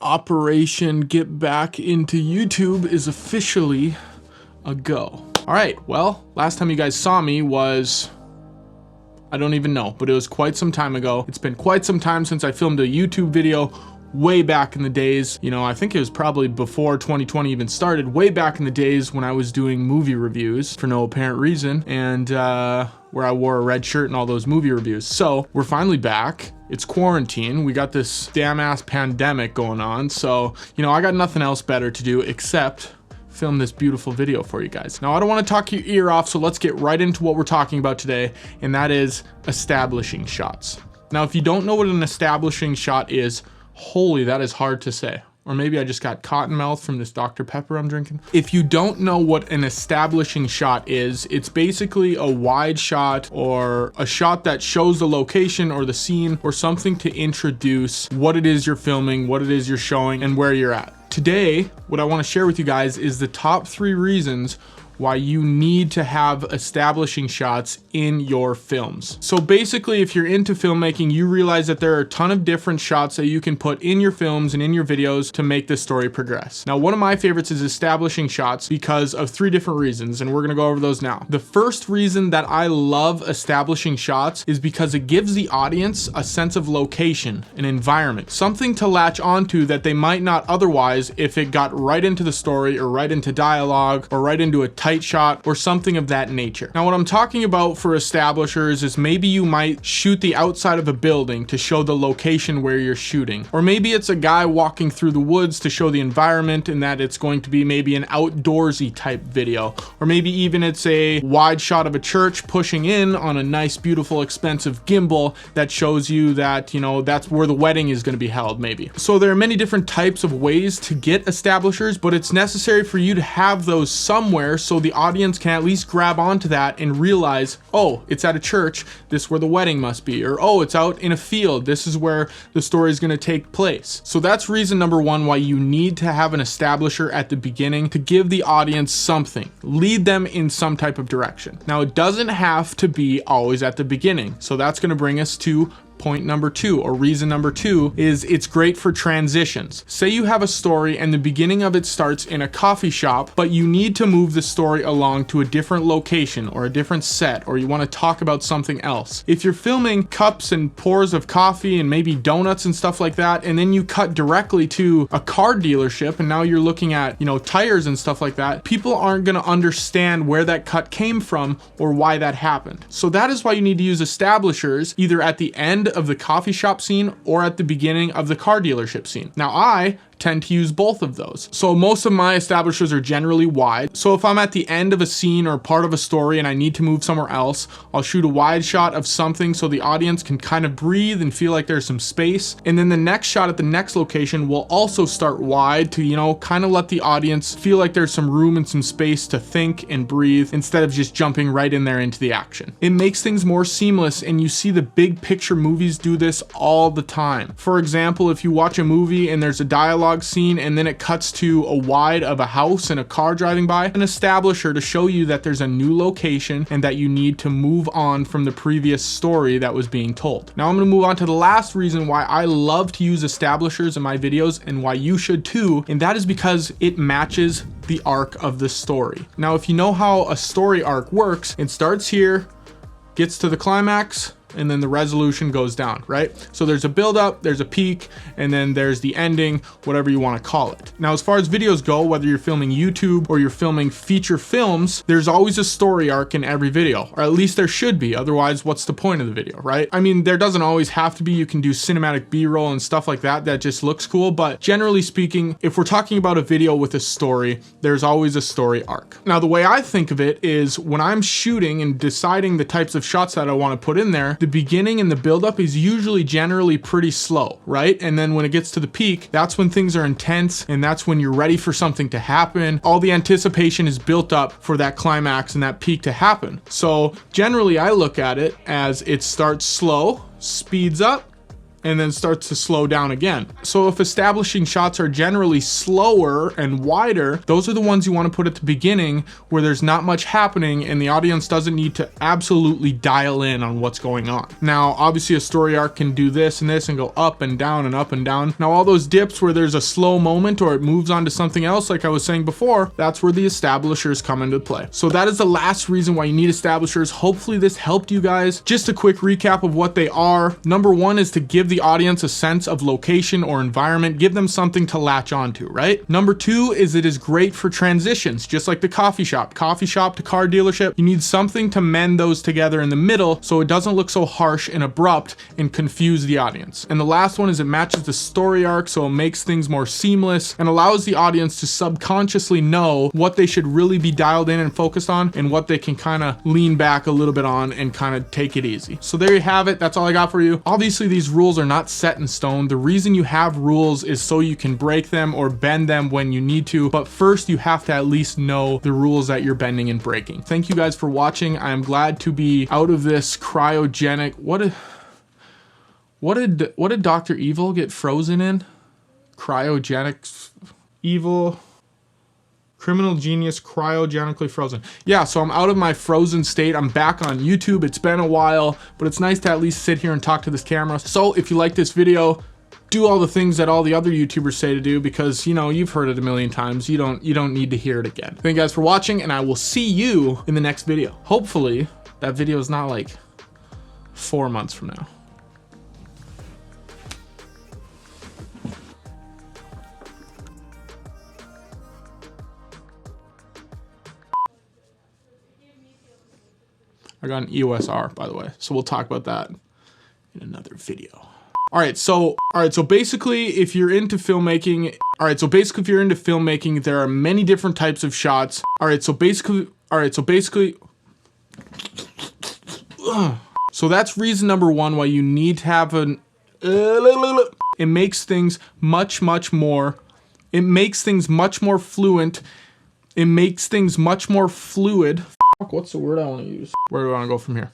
Operation Get Back into YouTube is officially a go. All right, well, last time you guys saw me was, I don't even know, but it was quite some time ago. It's been quite some time since I filmed a YouTube video way back in the days. You know, I think it was probably before 2020 even started, way back in the days when I was doing movie reviews for no apparent reason, and where I wore a red shirt and all those movie reviews. So we're finally back. It's quarantine. We got this damn ass pandemic going on. So, you know, I got nothing else better to do except film this beautiful video for you guys. Now, I don't want to talk your ear off, so let's get right into what we're talking about today, and that is establishing shots. Now, if you don't know what an establishing shot is, holy, that is hard to say. Or maybe I just got cotton mouth from this Dr. Pepper I'm drinking. If you don't know what an establishing shot is, it's basically a wide shot or a shot that shows the location or the scene or something to introduce what it is you're filming, what it is you're showing, and where you're at. Today, what I want to share with you guys is the top 3 reasons why you need to have establishing shots in your films. So basically, if you're into filmmaking, you realize that there are a ton of different shots that you can put in your films and in your videos to make the story progress. Now, one of my favorites is establishing shots because of 3 different reasons, and we're gonna go over those now. The first reason that I love establishing shots is because it gives the audience a sense of location, an environment, something to latch onto that they might not otherwise if it got right into the story or right into dialogue or right into a tight shot or something of that nature. Now, what I'm talking about for establishers is maybe you might shoot the outside of a building to show the location where you're shooting. Or maybe it's a guy walking through the woods to show the environment and that it's going to be maybe an outdoorsy type video. Or maybe even it's a wide shot of a church pushing in on a nice, beautiful, expensive gimbal that shows you that, you know, that's where the wedding is going to be held maybe. So there are many different types of ways to get establishers, but it's necessary for you to have those somewhere so the audience can at least grab onto that and realize, oh, it's at a church, this is where the wedding must be, or oh, it's out in a field, this is where the story is going to take place. So that's reason number 1 why you need to have an establisher at the beginning to give the audience something, lead them in some type of direction. Now, it doesn't have to be always at the beginning, so that's going to bring us to point number 2, or reason number 2, is it's great for transitions. Say you have a story and the beginning of it starts in a coffee shop, but you need to move the story along to a different location or a different set, or you want to talk about something else. If you're filming cups and pours of coffee and maybe donuts and stuff like that, and then you cut directly to a car dealership and now you're looking at, you know, tires and stuff like that, people aren't going to understand where that cut came from or why that happened. So that is why you need to use establishers either at the end of the coffee shop scene or at the beginning of the car dealership scene. Now, I tend to use both of those. So most of my establishers are generally wide. So if I'm at the end of a scene or part of a story and I need to move somewhere else, I'll shoot a wide shot of something so the audience can kind of breathe and feel like there's some space. And then the next shot at the next location will also start wide to, you know, kind of let the audience feel like there's some room and some space to think and breathe instead of just jumping right in there into the action. It makes things more seamless, and you see the big picture movies do this all the time. For example, if you watch a movie and there's a dialogue scene and then it cuts to a wide of a house and a car driving by, an establisher to show you that there's a new location and that you need to move on from the previous story that was being told. Now I'm going to move on to the last reason why I love to use establishers in my videos and why you should too, and that is because it matches the arc of the story. Now, if you know how a story arc works, it starts here, gets to the climax, and then the resolution goes down, right? So there's a build up, there's a peak, and then there's the ending, whatever you want to call it. Now, as far as videos go, whether you're filming YouTube or you're filming feature films, there's always a story arc in every video, or at least there should be. Otherwise, what's the point of the video, right? I mean, there doesn't always have to be. You can do cinematic B-roll and stuff like that that just looks cool, but generally speaking, if we're talking about a video with a story, there's always a story arc. Now, the way I think of it is when I'm shooting and deciding the types of shots that I want to put in there, the beginning and the buildup is usually generally pretty slow, right? And then when it gets to the peak, that's when things are intense and that's when you're ready for something to happen. All the anticipation is built up for that climax and that peak to happen. So generally I look at it as it starts slow, speeds up, and then starts to slow down again. So if establishing shots are generally slower and wider, those are the ones you want to put at the beginning where there's not much happening and the audience doesn't need to absolutely dial in on what's going on. Now, obviously a story arc can do this and this and go up and down and up and down. Now, all those dips where there's a slow moment or it moves on to something else, like I was saying before, that's where the establishers come into play. So that is the last reason why you need establishers. Hopefully this helped you guys. Just a quick recap of what they are. Number one is to give the audience a sense of location or environment, give them something to latch onto, right? Number two is it is great for transitions, just like the coffee shop to car dealership. You need something to mend those together in the middle so it doesn't look so harsh and abrupt and confuse the audience. And the last one is it matches the story arc, so it makes things more seamless and allows the audience to subconsciously know what they should really be dialed in and focused on and what they can kind of lean back a little bit on and kind of take it easy. So there you have it. That's all I got for you. Obviously these rules are not set in stone. The reason you have rules is so you can break them or bend them when you need to, but first you have to at least know the rules that you're bending and breaking. Thank you guys for watching. I am glad to be out of this cryogenic. What did Dr. Evil get frozen in? Cryogenic evil. Criminal genius cryogenically frozen. Yeah, so I'm out of my frozen state. I'm back on YouTube. It's been a while, but it's nice to at least sit here and talk to this camera. So if you like this video, do all the things that all the other YouTubers say to do because, you know, you've heard it a million times. You don't need to hear it again. Thank you guys for watching, and I will see you in the next video. Hopefully that video is not like 4 months from now. I got an EOS R, by the way, so we'll talk about that in another video. All right, so basically, if you're into filmmaking, there are many different types of shots. So that's reason number one why you need to have an. It makes things much more. It makes things much more fluent. It makes things much more fluid. What's the word I want to use? Where do I want to go from here?